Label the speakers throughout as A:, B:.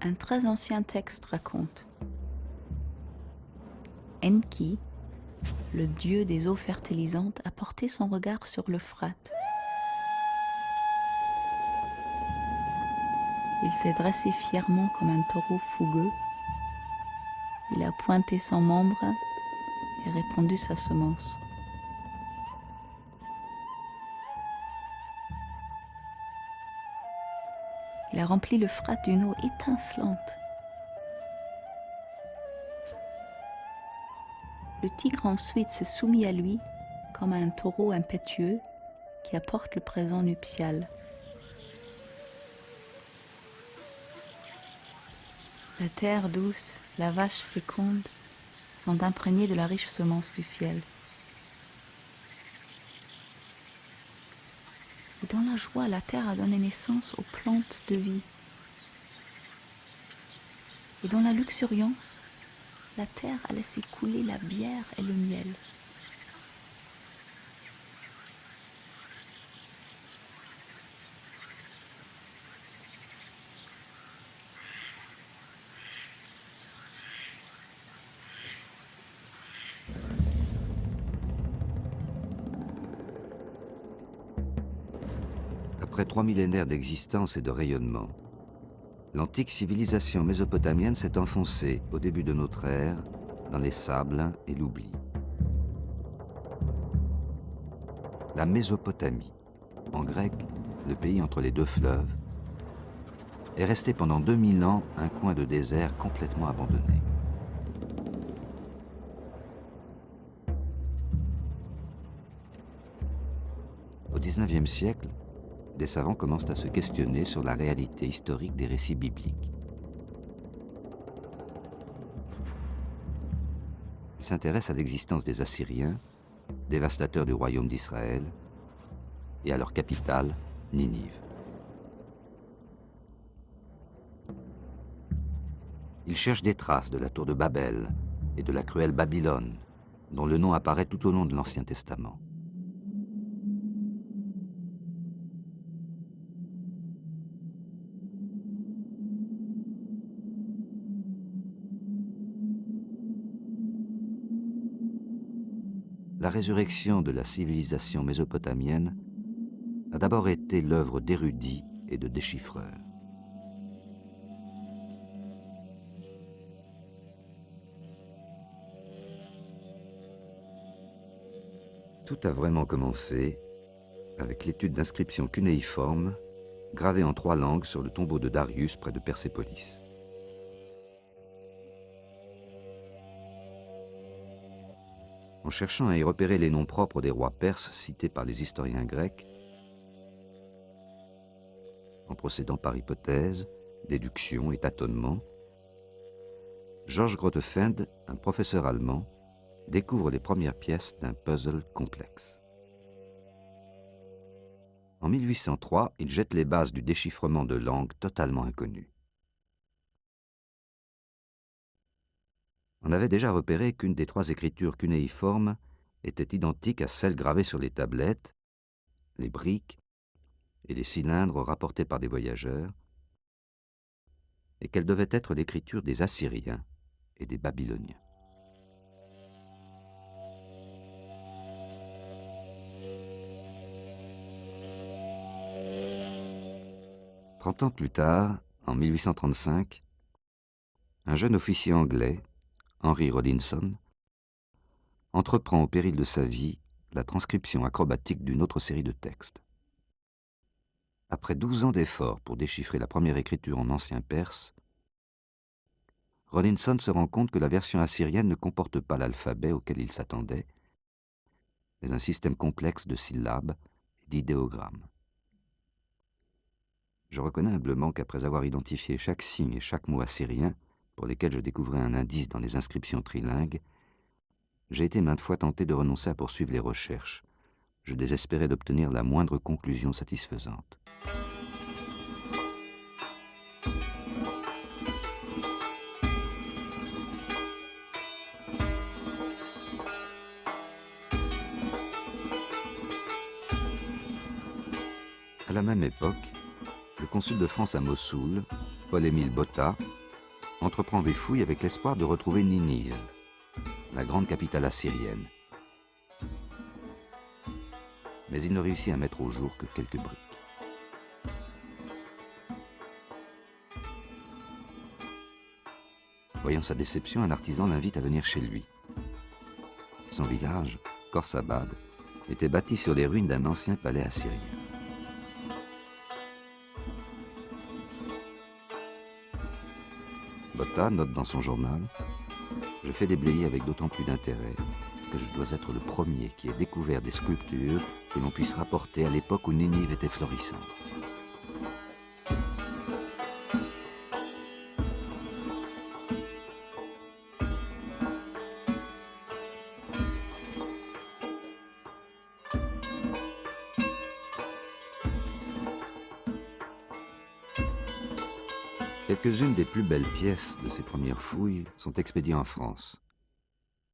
A: Un très ancien texte raconte: Enki, le dieu des eaux fertilisantes, a porté son regard sur l'Euphrate. Il s'est dressé fièrement comme un taureau fougueux. Il a pointé son membre et répandu sa semence. Il a rempli l'Euphrate d'une eau étincelante. Le tigre ensuite s'est soumis à lui comme à un taureau impétueux qui apporte le présent nuptial. La terre douce, la vache féconde sont imprégnées de la riche semence du ciel. Et dans la joie, la terre a donné naissance aux plantes de vie. Et dans la luxuriance, la terre a laissé couler la bière et le miel.
B: Après 3 millénaires d'existence et de rayonnement, l'antique civilisation mésopotamienne s'est enfoncée, au début de notre ère, dans les sables et l'oubli. La Mésopotamie, en grec, le pays entre les deux fleuves, est restée pendant 2000 ans un coin de désert complètement abandonné. Au XIXe siècle, des savants commencent à se questionner sur la réalité historique des récits bibliques. Ils s'intéressent à l'existence des Assyriens, dévastateurs du royaume d'Israël, et à leur capitale, Ninive. Ils cherchent des traces de la tour de Babel et de la cruelle Babylone, dont le nom apparaît tout au long de l'Ancien Testament. La résurrection de la civilisation mésopotamienne a d'abord été l'œuvre d'érudits et de déchiffreurs. Tout a vraiment commencé avec l'étude d'inscriptions cunéiformes gravées en 3 langues sur le tombeau de Darius près de Persépolis. En cherchant à y repérer les noms propres des rois perses cités par les historiens grecs, en procédant par hypothèse, déduction et tâtonnement, Georges Grotefend, un professeur allemand, découvre les premières pièces d'un puzzle complexe. En 1803, il jette les bases du déchiffrement de langues totalement inconnues. On avait déjà repéré qu'une des 3 écritures cunéiformes était identique à celle gravée sur les tablettes, les briques et les cylindres rapportés par des voyageurs, et qu'elle devait être l'écriture des Assyriens et des Babyloniens. « 30 ans plus tard, en 1835, un jeune officier anglais, Henry Rawlinson, entreprend au péril de sa vie la transcription acrobatique d'une autre série de textes. Après 12 ans d'efforts pour déchiffrer la première écriture en ancien perse, Rawlinson se rend compte que la version assyrienne ne comporte pas l'alphabet auquel il s'attendait, mais un système complexe de syllabes et d'idéogrammes. Je reconnais humblement qu'après avoir identifié chaque signe et chaque mot assyrien, pour lesquels je découvrais un indice dans les inscriptions trilingues, j'ai été maintes fois tenté de renoncer à poursuivre les recherches. Je désespérais d'obtenir la moindre conclusion satisfaisante. À la même époque, le consul de France à Mossoul, Paul-Émile Botta, entreprend des fouilles avec l'espoir de retrouver Ninive, la grande capitale assyrienne. Mais il ne réussit à mettre au jour que quelques briques. Voyant sa déception, un artisan l'invite à venir chez lui. Son village, Khorsabad, était bâti sur les ruines d'un ancien palais assyrien. Botta note dans son journal « Je fais déblayer avec d'autant plus d'intérêt que je dois être le premier qui ait découvert des sculptures que l'on puisse rapporter à l'époque où Ninive était florissante. » Quelques-unes des plus belles pièces de ces premières fouilles sont expédiées en France.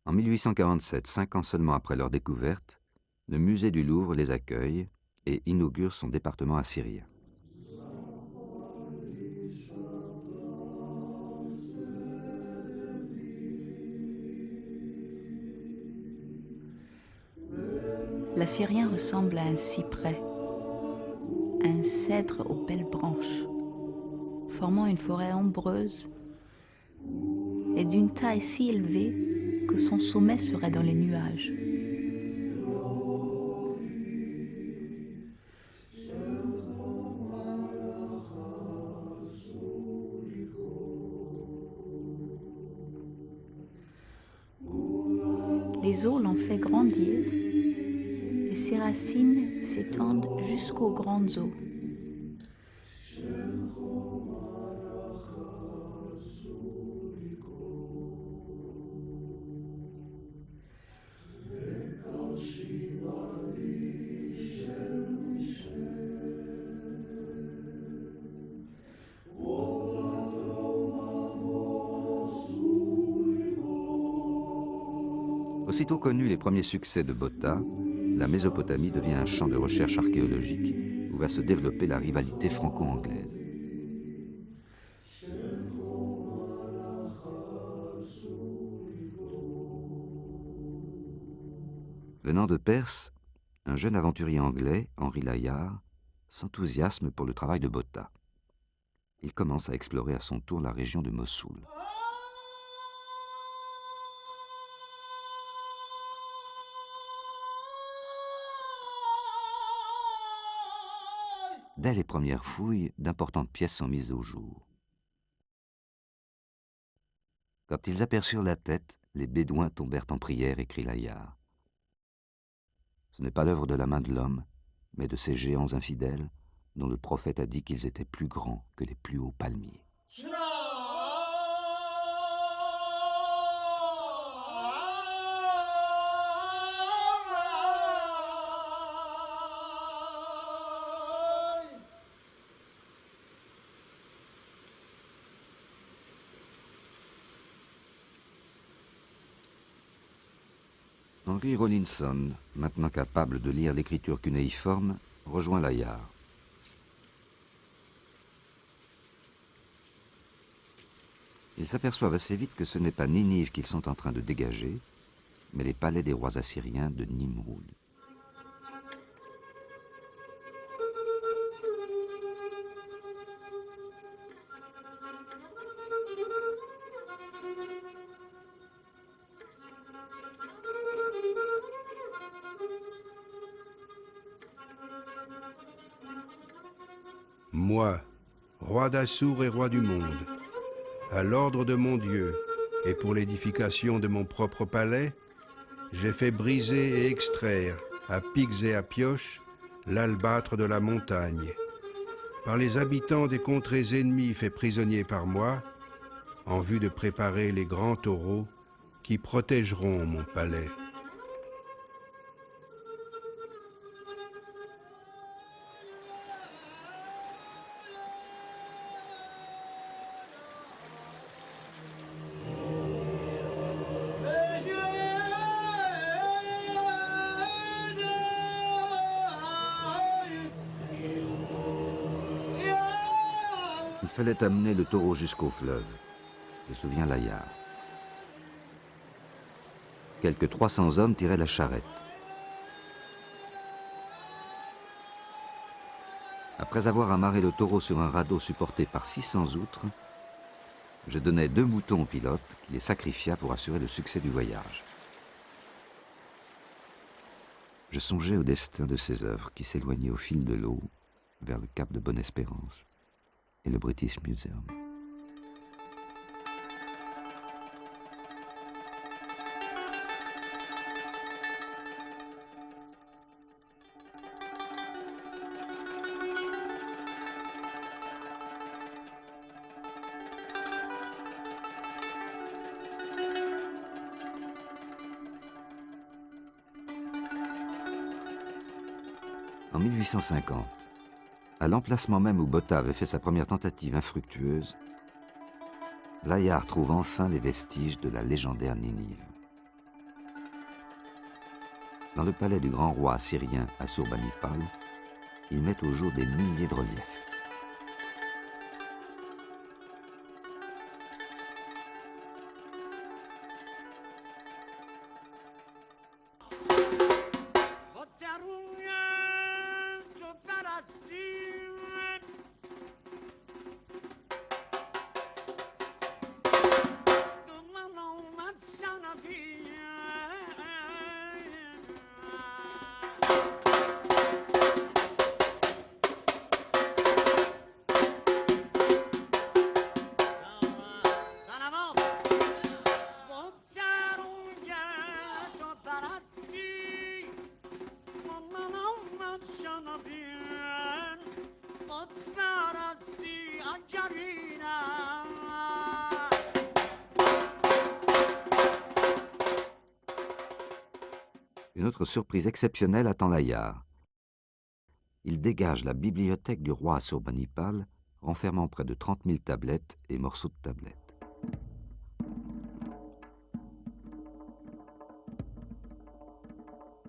B: En 1847, 5 ans seulement après leur découverte, le musée du Louvre les accueille et inaugure son département assyrien.
A: L'Assyrien ressemble à un cyprès, à un cèdre aux belles branches, formant une forêt ombreuse et d'une taille si élevée que son sommet serait dans les nuages. Les eaux l'ont fait grandir et ses racines s'étendent jusqu'aux grandes eaux.
B: Aussitôt connus les premiers succès de Botta, la Mésopotamie devient un champ de recherche archéologique où va se développer la rivalité franco-anglaise. Venant de Perse, un jeune aventurier anglais, Henry Layard, s'enthousiasme pour le travail de Botta. Il commence à explorer à son tour la région de Mossoul. Dès les premières fouilles, d'importantes pièces sont mises au jour. Quand ils aperçurent la tête, les Bédouins tombèrent en prière, écrit Layard. Ce n'est pas l'œuvre de la main de l'homme, mais de ces géants infidèles dont le prophète a dit qu'ils étaient plus grands que les plus hauts palmiers. Henry Rawlinson, maintenant capable de lire l'écriture cunéiforme, rejoint Layard. Ils s'aperçoivent assez vite que ce n'est pas Ninive qu'ils sont en train de dégager, mais les palais des rois assyriens de Nimroud.
C: Moi, roi d'Assour et roi du monde, à l'ordre de mon Dieu et pour l'édification de mon propre palais, j'ai fait briser et extraire, à pics et à pioches, l'albâtre de la montagne. Par les habitants des contrées ennemies faits prisonniers par moi, en vue de préparer les grands taureaux qui protégeront mon palais.
B: Il fallait amener le taureau jusqu'au fleuve. se souvient Layard. Quelques 300 hommes tiraient la charrette. Après avoir amarré le taureau sur un radeau supporté par 600 outres, je donnai 2 moutons au pilote qui les sacrifia pour assurer le succès du voyage. Je songeais au destin de ces œuvres qui s'éloignaient au fil de l'eau vers le cap de Bonne-Espérance et le British Museum. En 1850, à l'emplacement même où Botta avait fait sa première tentative infructueuse, Layard trouve enfin les vestiges de la légendaire Ninive. Dans le palais du grand roi assyrien Assurbanipal, il met au jour des milliers de reliefs. Une autre surprise exceptionnelle attend Layard. Il dégage la bibliothèque du roi Assurbanipal, renfermant près de 30 000 tablettes et morceaux de tablettes.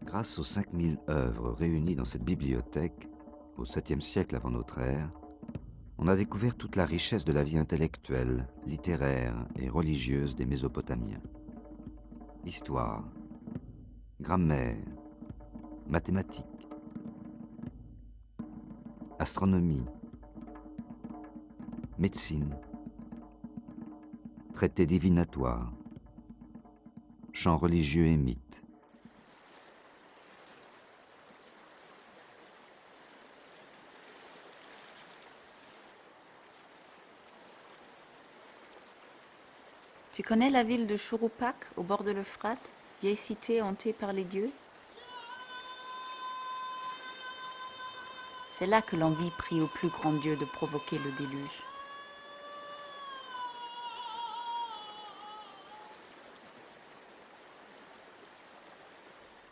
B: Grâce aux 5000 œuvres réunies dans cette bibliothèque, au 7e siècle avant notre ère, on a découvert toute la richesse de la vie intellectuelle, littéraire et religieuse des Mésopotamiens. Histoire, grammaire, mathématiques, astronomie, médecine, traités divinatoires, chants religieux et mythes.
A: Tu connais la ville de Chouroupak, au bord de l'Euphrate, vieille cité hantée par les dieux? C'est là que l'envie prie au plus grand Dieu de provoquer le déluge.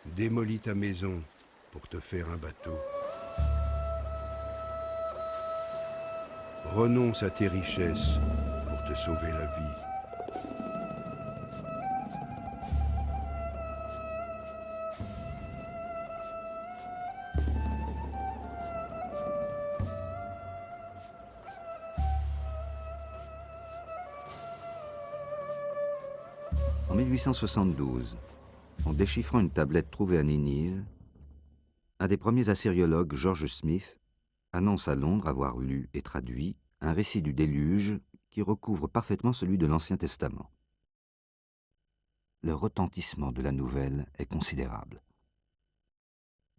C: Démolis ta maison pour te faire un bateau. Renonce à tes richesses pour te sauver la vie.
B: En 1872, en déchiffrant une tablette trouvée à Ninive, un des premiers assyriologues, George Smith, annonce à Londres avoir lu et traduit un récit du déluge qui recouvre parfaitement celui de l'Ancien Testament. Le retentissement de la nouvelle est considérable.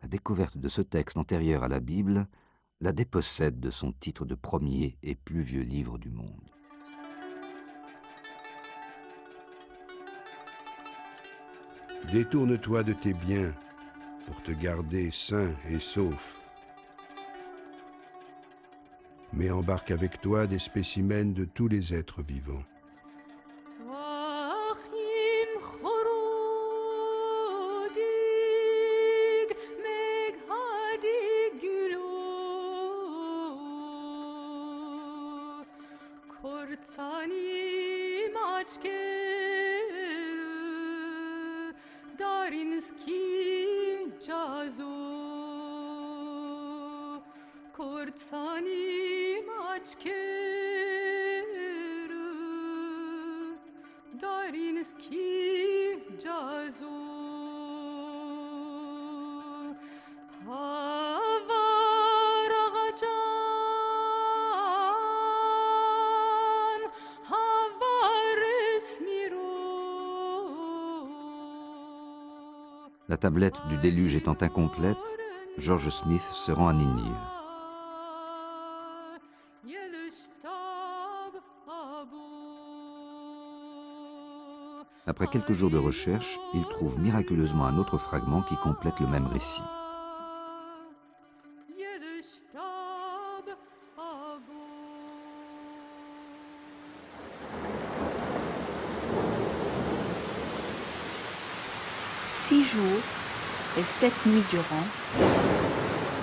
B: La découverte de ce texte antérieur à la Bible la dépossède de son titre de premier et plus vieux livre du monde.
C: Détourne-toi de tes biens pour te garder sain et sauf. Mais embarque avec toi des spécimens de tous les êtres vivants.
B: La tablette du déluge étant incomplète, George Smith se rend à Ninive. Après quelques jours de recherche, il trouve miraculeusement un autre fragment qui complète le même récit.
A: Six jours et 7 nuits durant,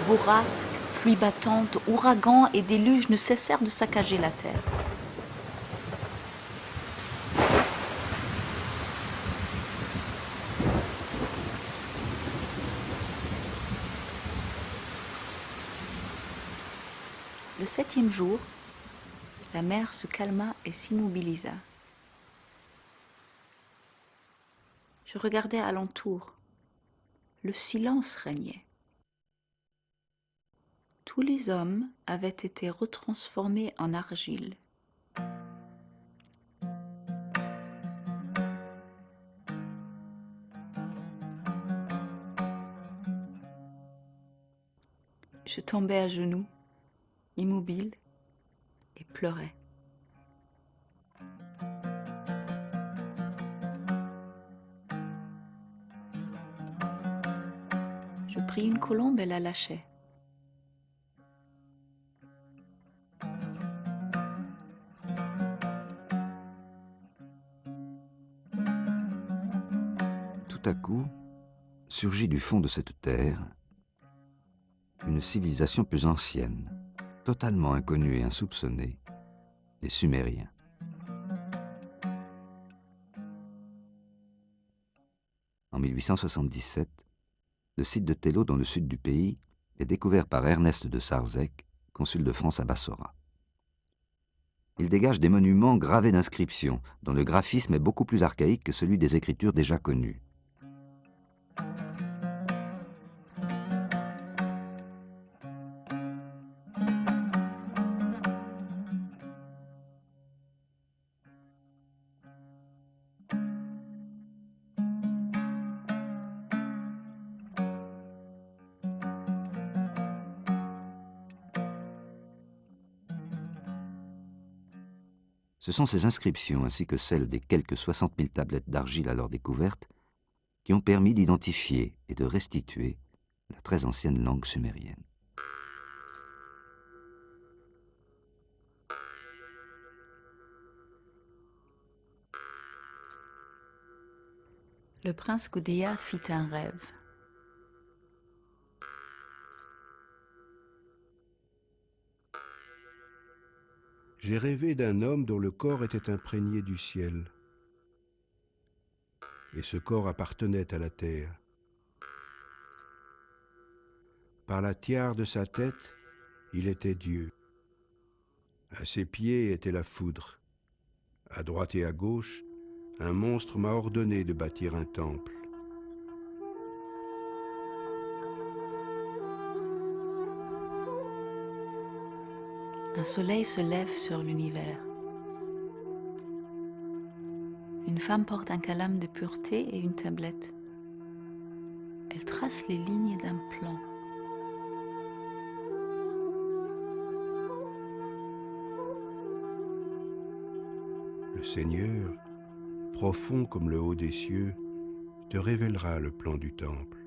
A: bourrasques, pluies battantes, ouragans et déluges ne cessèrent de saccager la terre. Le 7e jour, la mer se calma et s'immobilisa. Je regardais alentour. Le silence régnait. Tous les hommes avaient été retransformés en argile. Je tombais à genoux, immobile, et pleurais. Je pris une colombe et la lâchai.
B: Tout à coup, surgit du fond de cette terre une civilisation plus ancienne, totalement inconnue et insoupçonnée, les Sumériens. En 1877, le site de Tello dans le sud du pays est découvert par Ernest de Sarzec, consul de France à Bassora. Il dégage des monuments gravés d'inscriptions, dont le graphisme est beaucoup plus archaïque que celui des écritures déjà connues. Ce sont ces inscriptions, ainsi que celles des quelques 60 000 tablettes d'argile alors découvertes, qui ont permis d'identifier et de restituer la très ancienne langue sumérienne.
A: Le prince Gudea fit un rêve.
C: J'ai rêvé d'un homme dont le corps était imprégné du ciel. Et ce corps appartenait à la terre. Par la tiare de sa tête, il était Dieu. À ses pieds était la foudre. À droite et à gauche, un monstre m'a ordonné de bâtir un temple.
A: Un soleil se lève sur l'univers. Une femme porte un calame de pureté et une tablette. Elle trace les lignes d'un plan.
C: Le Seigneur, profond comme le haut des cieux, te révélera le plan du temple.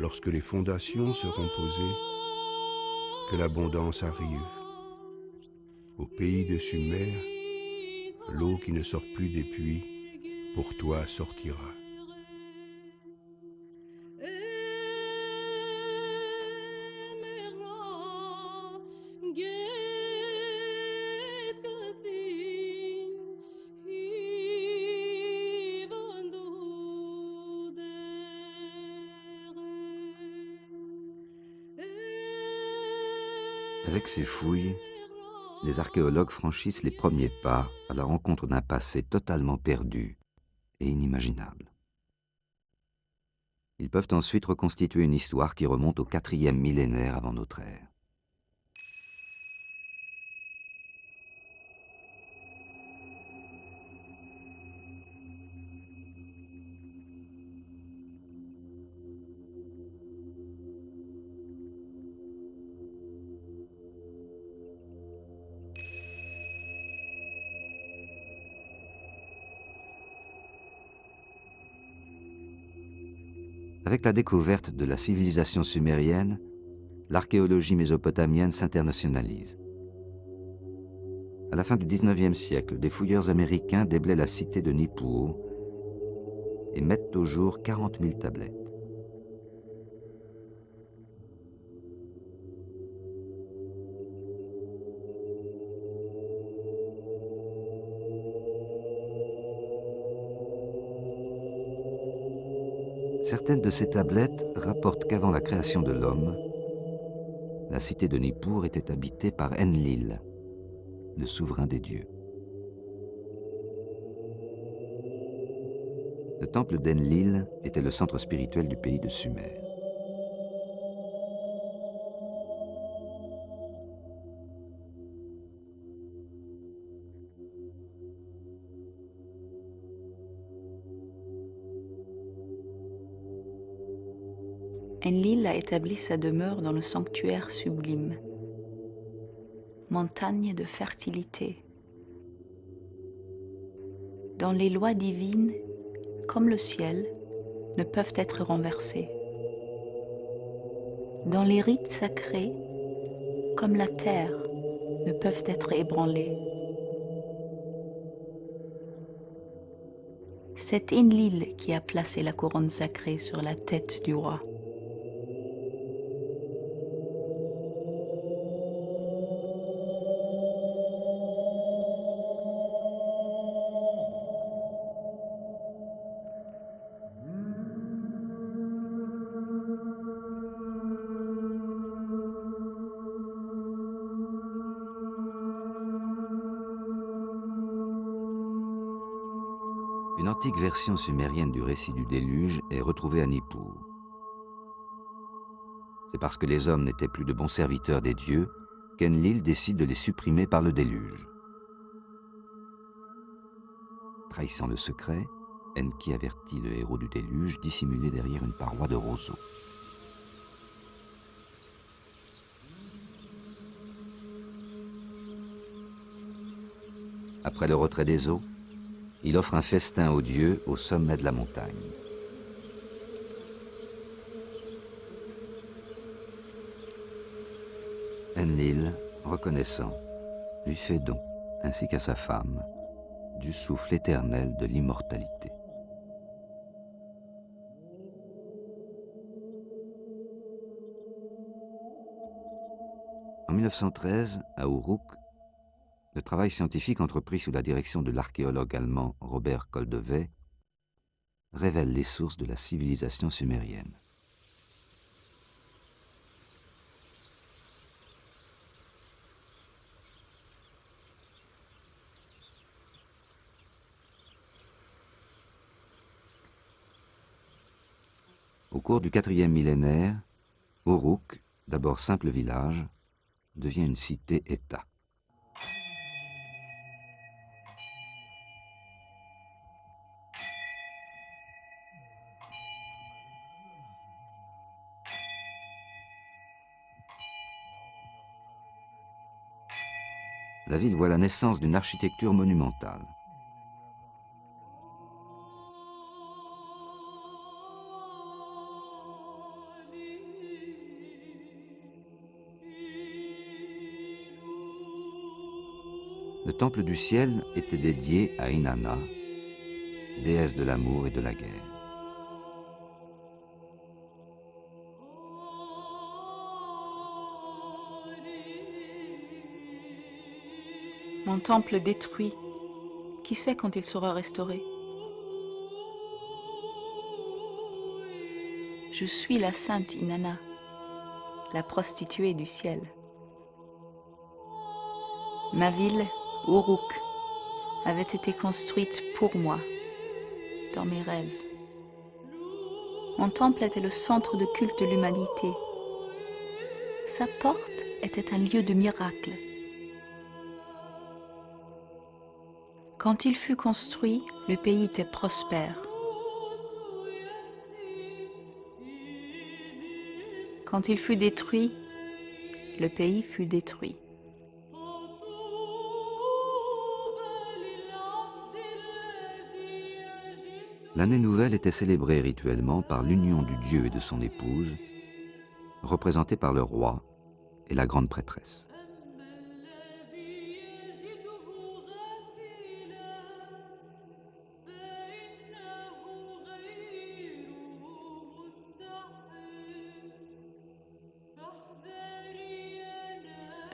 C: Lorsque les fondations seront posées, que l'abondance arrive. Au pays de Sumer, l'eau qui ne sort plus des puits, pour toi sortira.
B: Avec ces fouilles, les archéologues franchissent les premiers pas à la rencontre d'un passé totalement perdu et inimaginable. Ils peuvent ensuite reconstituer une histoire qui remonte au 4e millénaire avant notre ère. Avec la découverte de la civilisation sumérienne, l'archéologie mésopotamienne s'internationalise. À la fin du XIXe siècle, des fouilleurs américains déblaient la cité de Nippur et mettent au jour 40 000 tablettes. Certaines de ces tablettes rapportent qu'avant la création de l'homme, la cité de Nippur était habitée par Enlil, le souverain des dieux. Le temple d'Enlil était le centre spirituel du pays de Sumer.
A: Enlil a établi sa demeure dans le sanctuaire sublime, montagne de fertilité. Dont les lois divines, comme le ciel, ne peuvent être renversées. Dont les rites sacrés, comme la terre, ne peuvent être ébranlés. C'est Enlil qui a placé la couronne sacrée sur la tête du roi.
B: Une antique version sumérienne du récit du déluge est retrouvée à Nippur. C'est parce que les hommes n'étaient plus de bons serviteurs des dieux qu'Enlil décide de les supprimer par le déluge. Trahissant le secret, Enki avertit le héros du déluge dissimulé derrière une paroi de roseaux. Après le retrait des eaux, il offre un festin aux dieux au sommet de la montagne. Enlil, reconnaissant, lui fait don, ainsi qu'à sa femme, du souffle éternel de l'immortalité. En 1913, à Uruk, le travail scientifique entrepris sous la direction de l'archéologue allemand Robert Koldewey révèle les sources de la civilisation sumérienne. Au cours du 4e millénaire, Uruk, d'abord simple village, devient une cité-État. La ville voit la naissance d'une architecture monumentale. Le temple du ciel était dédié à Inanna, déesse de l'amour et de la guerre.
A: Mon temple détruit, qui sait quand il sera restauré? Je suis la sainte Inanna, la prostituée du ciel. Ma ville, Uruk, avait été construite pour moi, dans mes rêves. Mon temple était le centre de culte de l'humanité. Sa porte était un lieu de miracle. Quand il fut construit, le pays était prospère. Quand il fut détruit, le pays fut détruit.
B: L'année nouvelle était célébrée rituellement par l'union du dieu et de son épouse, représentée par le roi et la grande prêtresse.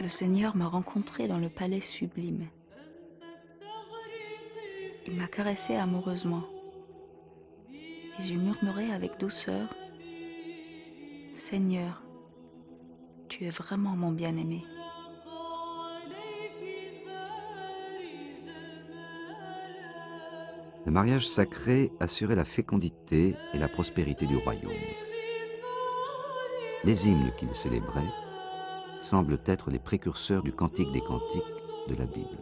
A: Le Seigneur m'a rencontré dans le palais sublime. Il m'a caressé amoureusement. Et j'ai murmuré avec douceur, « Seigneur, tu es vraiment mon bien-aimé. »
B: Le mariage sacré assurait la fécondité et la prospérité du royaume. Les hymnes qu'il célébrait semblent être les précurseurs du Cantique des Cantiques de la Bible.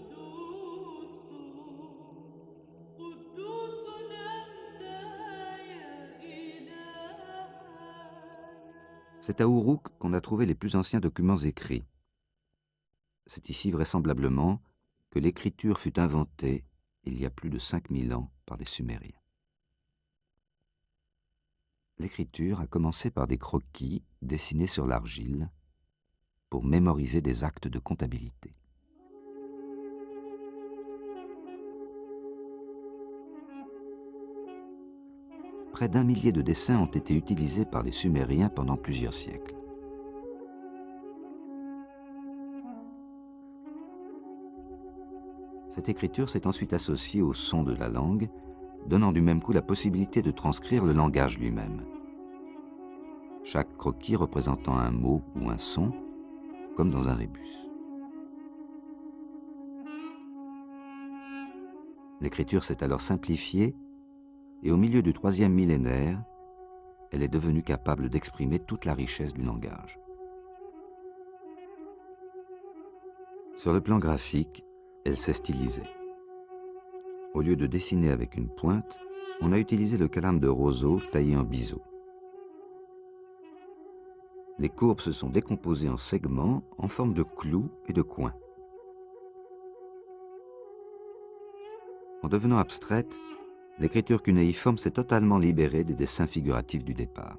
B: C'est à Uruk qu'on a trouvé les plus anciens documents écrits. C'est ici vraisemblablement que l'écriture fut inventée il y a plus de 5000 ans par les Sumériens. L'écriture a commencé par des croquis dessinés sur l'argile pour mémoriser des actes de comptabilité. Près d'1 millier de dessins ont été utilisés par les Sumériens pendant plusieurs siècles. Cette écriture s'est ensuite associée au son de la langue, donnant du même coup la possibilité de transcrire le langage lui-même. Chaque croquis représentant un mot ou un son, comme dans un rébus. L'écriture s'est alors simplifiée et au milieu du 3e millénaire, elle est devenue capable d'exprimer toute la richesse du langage. Sur le plan graphique, elle s'est stylisée. Au lieu de dessiner avec une pointe, on a utilisé le calame de roseau taillé en biseau. Les courbes se sont décomposées en segments en forme de clous et de coins. En devenant abstraite, l'écriture cunéiforme s'est totalement libérée des dessins figuratifs du départ.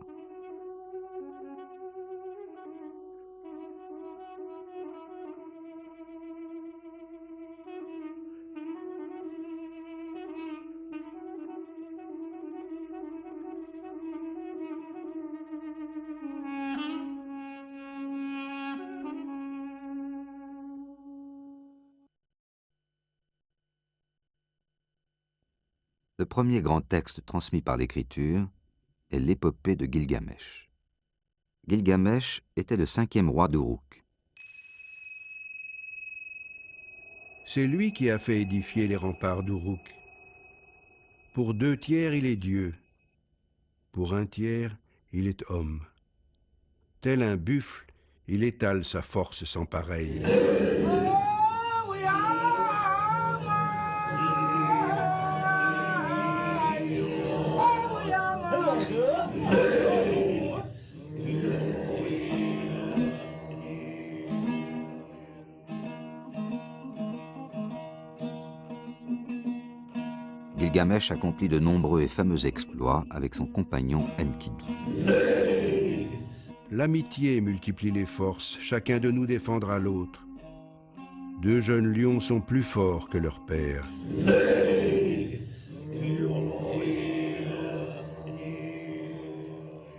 B: Le premier grand texte transmis par l'écriture est l'épopée de Gilgamesh. Gilgamesh était le 5e roi d'Uruk.
C: C'est lui qui a fait édifier les remparts d'Uruk. Pour 2 tiers, il est Dieu. Pour 1 tiers, il est homme. Tel un buffle, il étale sa force sans pareille.
B: Gilgamesh accomplit de nombreux et fameux exploits avec son compagnon Enkidu.
C: L'amitié multiplie les forces, chacun de nous défendra l'autre. 2 jeunes lions sont plus forts que leur père.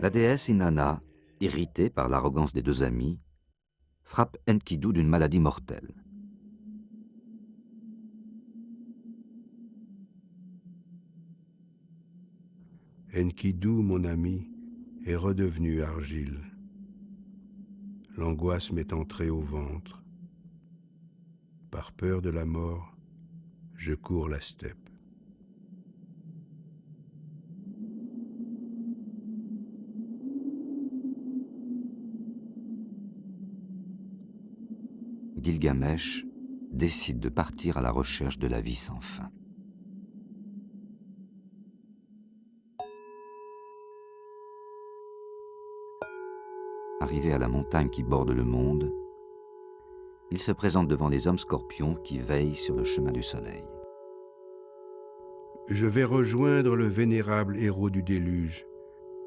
B: La déesse Inanna, irritée par l'arrogance des 2 amis, frappe Enkidu d'une maladie mortelle.
C: Enkidu, mon ami, est redevenu argile. L'angoisse m'est entrée au ventre. Par peur de la mort, je cours la steppe.
B: Gilgamesh décide de partir à la recherche de la vie sans fin. Arrivé à la montagne qui borde le monde, il se présente devant les hommes scorpions qui veillent sur le chemin du soleil.
C: Je vais rejoindre le vénérable héros du déluge,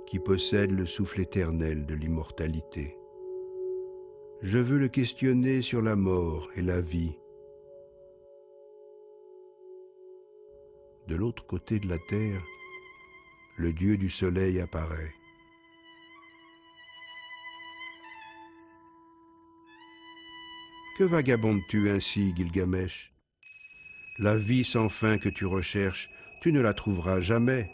C: qui possède le souffle éternel de l'immortalité. Je veux le questionner sur la mort et la vie. De l'autre côté de la terre, le dieu du soleil apparaît. Que vagabondes-tu ainsi, Gilgamesh? La vie sans fin que tu recherches, tu ne la trouveras jamais.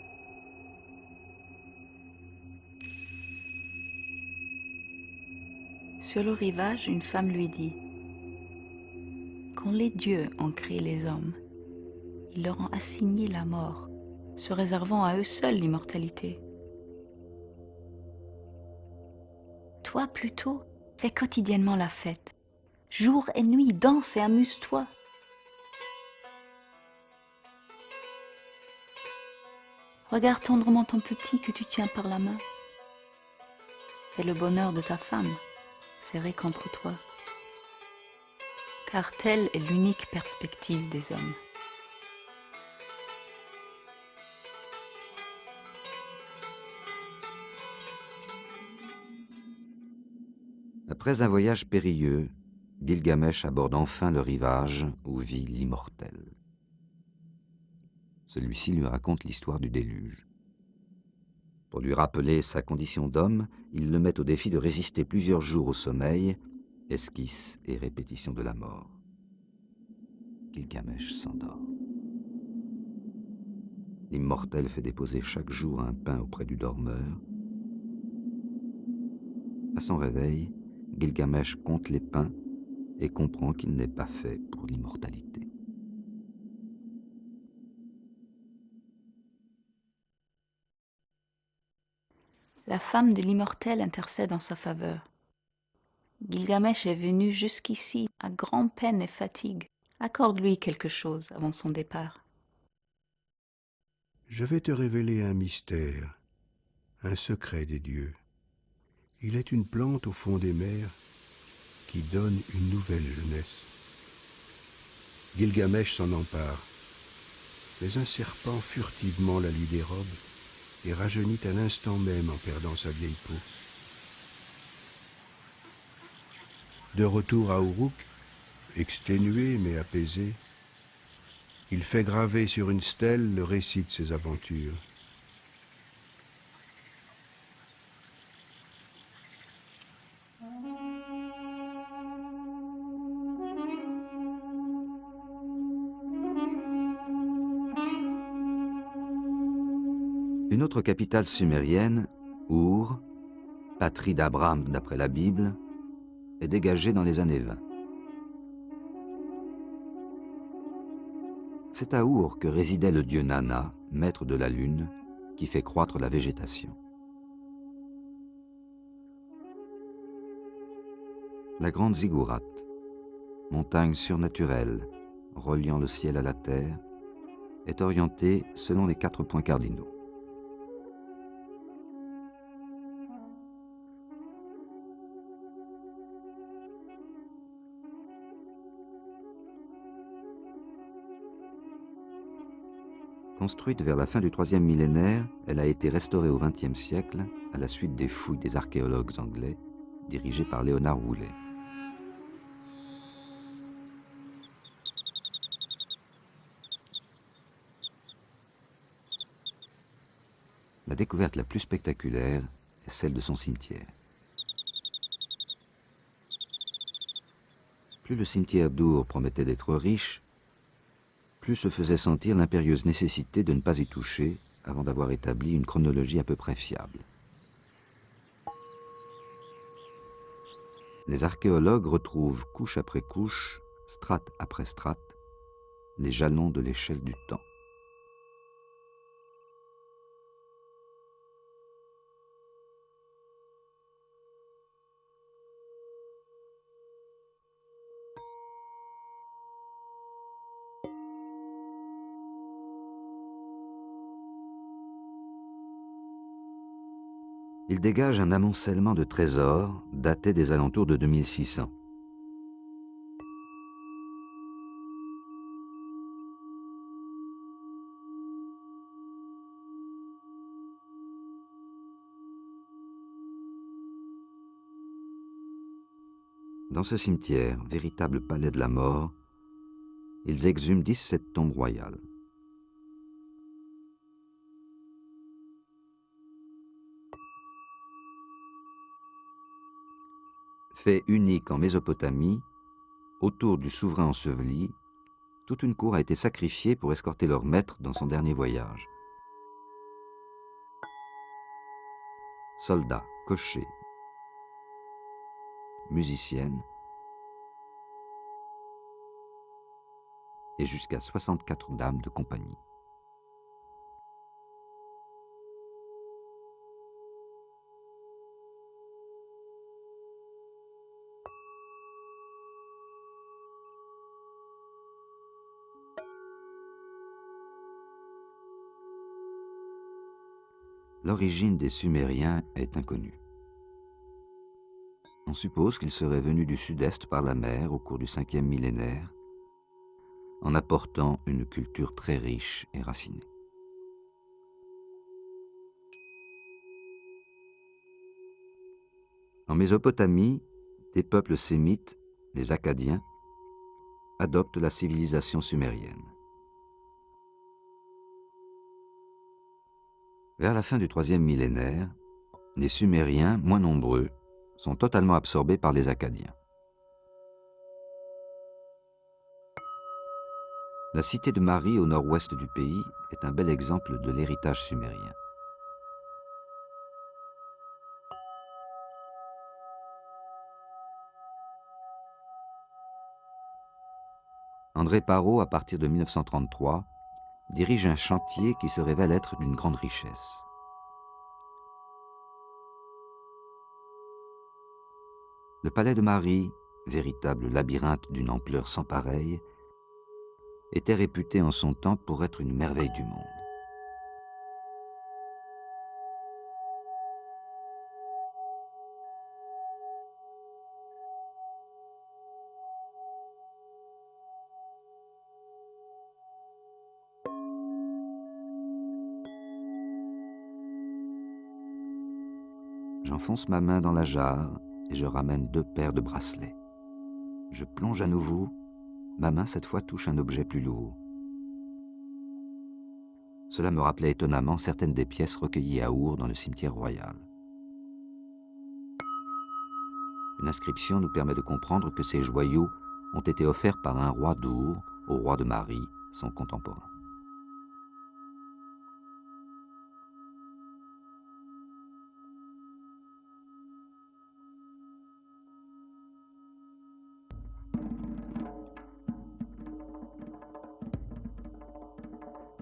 A: Sur le rivage, une femme lui dit: quand les dieux ont créé les hommes, ils leur ont assigné la mort, se réservant à eux seuls l'immortalité. Toi, plutôt, fais quotidiennement la fête. Jour et nuit, danse et amuse-toi. Regarde tendrement ton petit que tu tiens par la main. Fais le bonheur de ta femme, serrée contre toi. Car telle est l'unique perspective des hommes.
B: Après un voyage périlleux, Gilgamesh aborde enfin le rivage où vit l'immortel. Celui-ci lui raconte l'histoire du déluge. Pour lui rappeler sa condition d'homme, il le met au défi de résister plusieurs jours au sommeil, esquisse et répétition de la mort. Gilgamesh s'endort. L'immortel fait déposer chaque jour un pain auprès du dormeur. À son réveil, Gilgamesh compte les pains et comprend qu'il n'est pas fait pour l'immortalité.
A: La femme de l'immortel intercède en sa faveur. Gilgamesh est venu jusqu'ici à grand-peine et fatigue. Accorde-lui quelque chose avant son départ.
C: Je vais te révéler un mystère, un secret des dieux. Il est une plante au fond des mers qui donne une nouvelle jeunesse. Gilgamesh s'en empare, mais un serpent furtivement la lui dérobe et rajeunit à l'instant même en perdant sa vieille peau. De retour à Uruk, exténué mais apaisé, il fait graver sur une stèle le récit de ses aventures.
B: Une autre capitale sumérienne, Our, patrie d'Abraham d'après la Bible, est dégagée dans les années 20. C'est à Our que résidait le dieu Nana, maître de la lune, qui fait croître la végétation. La grande Ziggurat, montagne surnaturelle reliant le ciel à la terre, est orientée selon les 4 points cardinaux. Construite vers la fin du 3e millénaire, elle a été restaurée au XXe siècle à la suite des fouilles des archéologues anglais dirigés par Léonard Woolley. La découverte la plus spectaculaire est celle de son cimetière. Plus le cimetière d'Ur promettait d'être riche, plus se faisait sentir l'impérieuse nécessité de ne pas y toucher avant d'avoir établi une chronologie à peu près fiable. Les archéologues retrouvent couche après couche strate après strate, les jalons de l'échelle du temps. Il dégage un amoncellement de trésors datés des alentours de 2600. Dans ce cimetière, véritable palais de la mort, ils exhument 17 tombes royales. Fait unique en Mésopotamie, autour du souverain enseveli, toute une cour a été sacrifiée pour escorter leur maître dans son dernier voyage. Soldats, cochers, musiciennes et jusqu'à 64 dames de compagnie. L'origine des Sumériens est inconnue. On suppose qu'ils seraient venus du sud-est par la mer au cours du 5e millénaire, en apportant une culture très riche et raffinée. En Mésopotamie, des peuples sémites, les Akkadiens, adoptent la civilisation sumérienne. Vers la fin du 3e millénaire, les Sumériens, moins nombreux, sont totalement absorbés par les Akkadiens. La cité de Mari au nord-ouest du pays est un bel exemple de l'héritage sumérien. André Parrot, à partir de 1933, dirige un chantier qui se révèle être d'une grande richesse. Le palais de Mari, véritable labyrinthe d'une ampleur sans pareille, était réputé en son temps pour être une merveille du monde. J'enfonce ma main dans la jarre et je ramène 2 paires de bracelets. Je plonge à nouveau, ma main cette fois touche un objet plus lourd. Cela me rappelait étonnamment certaines des pièces recueillies à Our dans le cimetière royal. Une inscription nous permet de comprendre que ces joyaux ont été offerts par un roi d'Our au roi de Mari, son contemporain.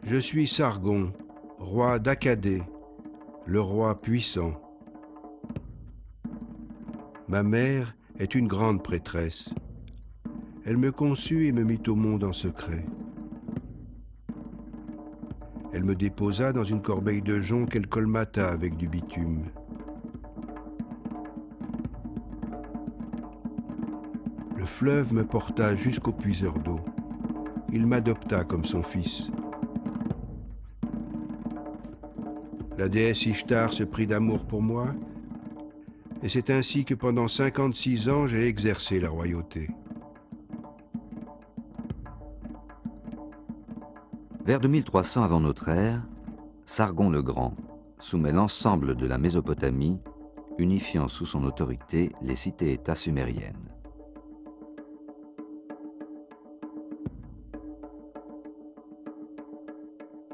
C: Je suis Sargon, roi d'Akkadé, le roi puissant. Ma mère est une grande prêtresse. Elle me conçut et me mit au monde en secret. Elle me déposa dans une corbeille de jonc qu'elle colmata avec du bitume. Le fleuve me porta jusqu'au puiseur d'eau. Il m'adopta comme son fils. La déesse Ishtar se prit d'amour pour moi, et c'est ainsi que pendant 56 ans j'ai exercé la royauté.
B: Vers 2300 avant notre ère, Sargon le Grand soumet l'ensemble de la Mésopotamie, unifiant sous son autorité les cités-États sumériennes.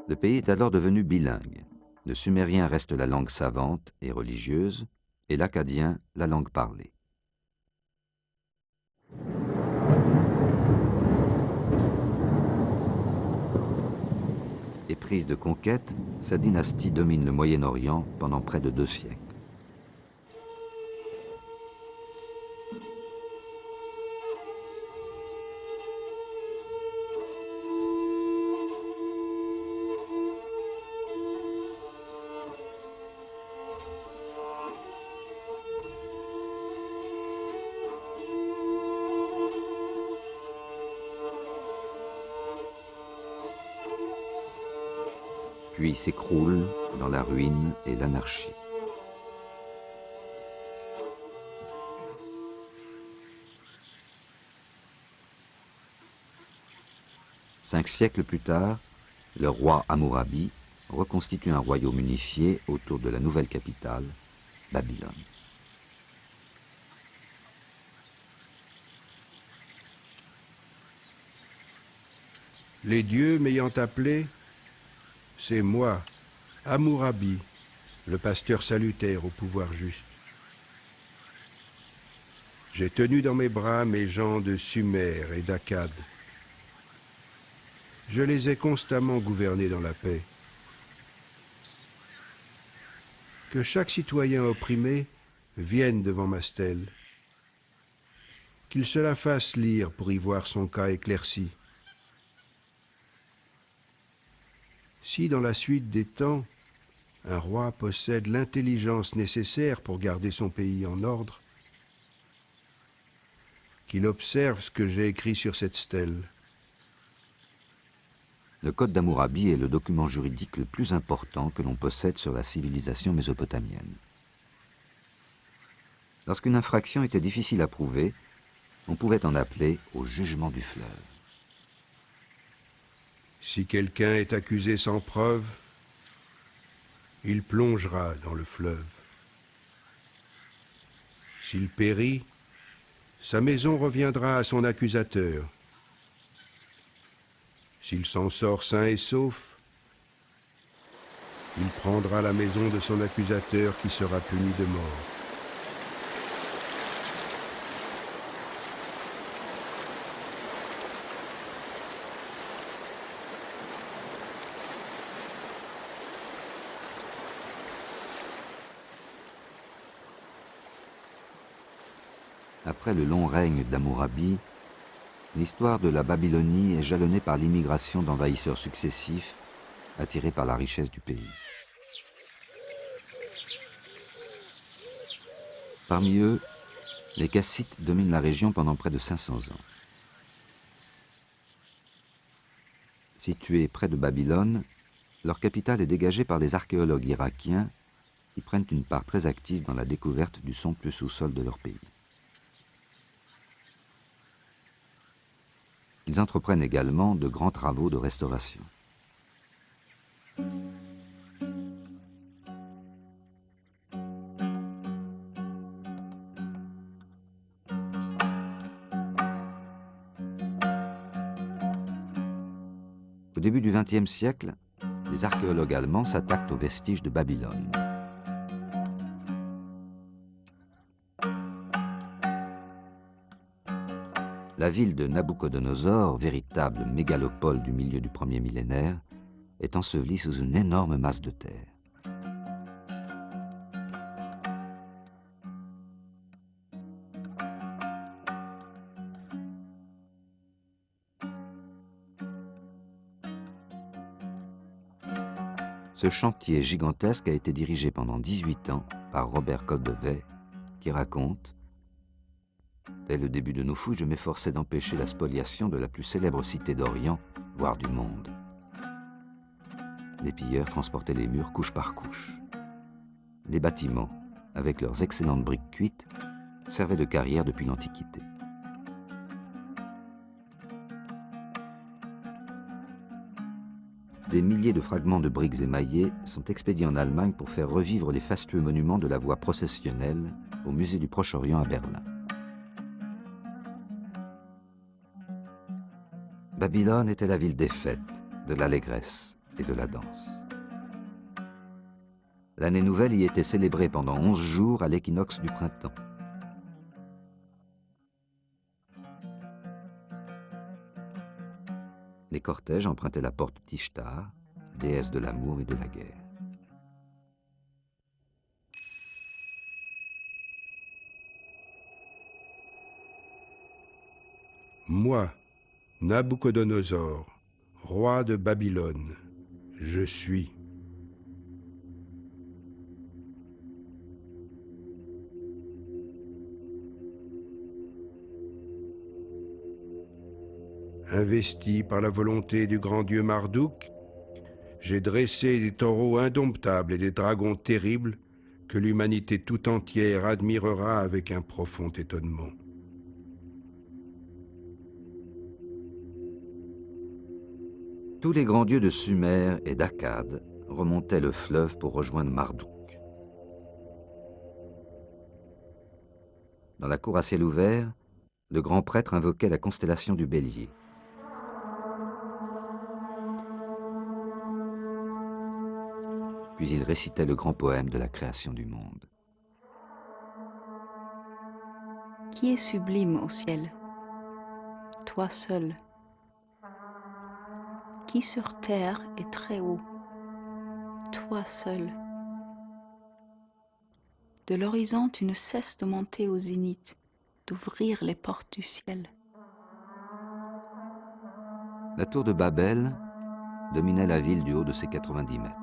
B: Le pays est alors devenu bilingue. Le sumérien reste la langue savante et religieuse, et l'akkadien la langue parlée. Éprise de conquête, sa dynastie domine le Moyen-Orient pendant près de 2 siècles. Puis s'écroule dans la ruine et l'anarchie. Cinq siècles plus tard, le roi Hammurabi reconstitue un royaume unifié autour de la nouvelle capitale, Babylone.
C: Les dieux m'ayant appelé, c'est moi, Hammurabi, le pasteur salutaire au pouvoir juste. J'ai tenu dans mes bras mes gens de Sumer et d'Akkad. Je les ai constamment gouvernés dans la paix. Que chaque citoyen opprimé vienne devant ma stèle, qu'il se la fasse lire pour y voir son cas éclairci. Si dans la suite des temps, un roi possède l'intelligence nécessaire pour garder son pays en ordre, qu'il observe ce que j'ai écrit sur cette stèle.
B: Le Code d'Hammurabi est le document juridique le plus important que l'on possède sur la civilisation mésopotamienne. Lorsqu'une infraction était difficile à prouver, on pouvait en appeler au jugement du fleuve.
C: Si quelqu'un est accusé sans preuve, il plongera dans le fleuve. S'il périt, sa maison reviendra à son accusateur. S'il s'en sort sain et sauf, il prendra la maison de son accusateur qui sera puni de mort.
B: Après le long règne d'Hammurabi, l'histoire de la Babylonie est jalonnée par l'immigration d'envahisseurs successifs, attirés par la richesse du pays. Parmi eux, les Kassites dominent la région pendant près de 500 ans. Située près de Babylone, leur capitale est dégagée par les archéologues irakiens qui prennent une part très active dans la découverte du somptueux sous-sol de leur pays. Ils entreprennent également de grands travaux de restauration. Au début du XXe siècle, les archéologues allemands s'attaquent aux vestiges de Babylone. La ville de Nabuchodonosor, véritable mégalopole du milieu du premier millénaire, est ensevelie sous une énorme masse de terre. Ce chantier gigantesque a été dirigé pendant 18 ans par Robert Koldewey, qui raconte: dès le début de nos fouilles, je m'efforçais d'empêcher la spoliation de la plus célèbre cité d'Orient, voire du monde. Les pilleurs transportaient les murs couche par couche. Les bâtiments, avec leurs excellentes briques cuites, servaient de carrière depuis l'Antiquité. Des milliers de fragments de briques émaillées sont expédiés en Allemagne pour faire revivre les fastueux monuments de la voie processionnelle au musée du Proche-Orient à Berlin. Babylone était la ville des fêtes, de l'allégresse et de la danse. L'année nouvelle y était célébrée pendant 11 jours à l'équinoxe du printemps. Les cortèges empruntaient la porte d'Ishtar, déesse de l'amour et de la guerre.
C: Moi, Nabuchodonosor, roi de Babylone, je suis. Investi par la volonté du grand dieu Marduk, j'ai dressé des taureaux indomptables et des dragons terribles que l'humanité tout entière admirera avec un profond étonnement.
B: Tous les grands dieux de Sumer et d'Akkad remontaient le fleuve pour rejoindre Marduk. Dans la cour à ciel ouvert, le grand prêtre invoquait la constellation du Bélier. Puis il récitait le grand poème de la création du monde.
A: Qui est sublime au ciel? Toi seul. Qui sur terre est très haut? Toi seul. De l'horizon, tu ne cesses de monter au zénith, d'ouvrir les portes du ciel.
B: La tour de Babel dominait la ville du haut de ses 90 mètres.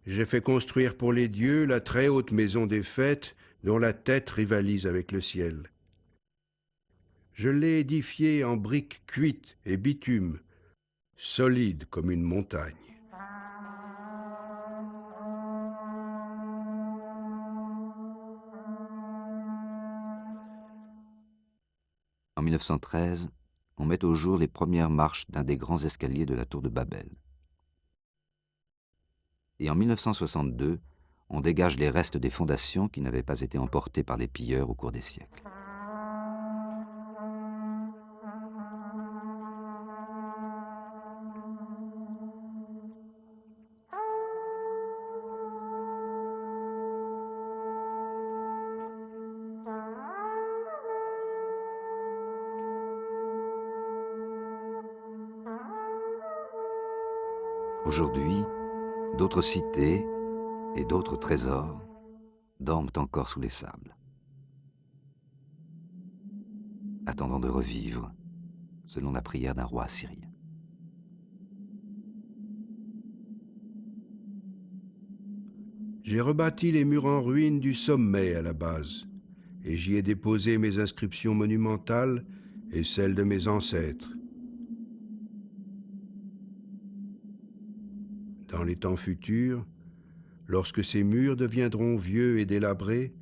C: J'ai fait construire pour les dieux la très haute maison des fêtes dont la tête rivalise avec le ciel. Je l'ai édifiée en briques cuites et bitume, solide comme une montagne.
B: En 1913, on met au jour les premières marches d'un des grands escaliers de la tour de Babel. Et en 1962, on dégage les restes des fondations qui n'avaient pas été emportées par les pilleurs au cours des siècles. Aujourd'hui, d'autres cités et d'autres trésors dorment encore sous les sables, attendant de revivre selon la prière d'un roi assyrien.
C: J'ai rebâti les murs en ruine du sommet à la base, et j'y ai déposé mes inscriptions monumentales et celles de mes ancêtres. Dans les temps futurs, lorsque ces murs deviendront vieux et délabrés,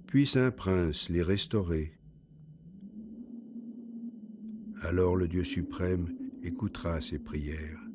C: puisse un prince les restaurer. Alors le Dieu suprême écoutera ses prières.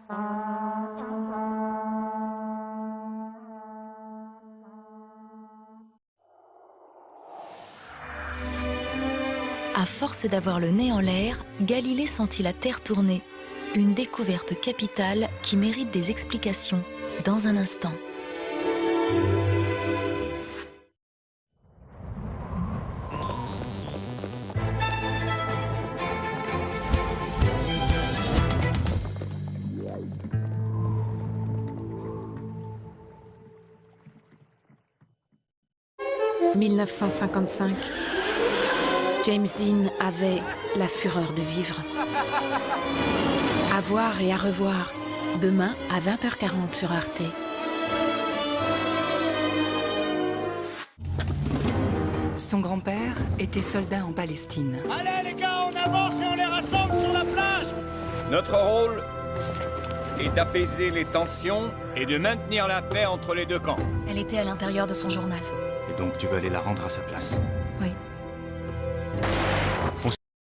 D: À force d'avoir le nez en l'air, Galilée sentit la Terre tourner. Une découverte capitale qui mérite des explications dans un instant.
E: « 1955. James Dean avait la fureur de vivre. À voir et à revoir, demain à 20h40 sur Arte.
F: Son grand-père était soldat en Palestine.
G: Allez les gars, on avance et on les rassemble sur la plage.
H: Notre rôle est d'apaiser les tensions et de maintenir la paix entre les deux camps.
D: Elle était à l'intérieur de son journal.
I: Et donc tu veux aller la rendre à sa place?
D: Oui.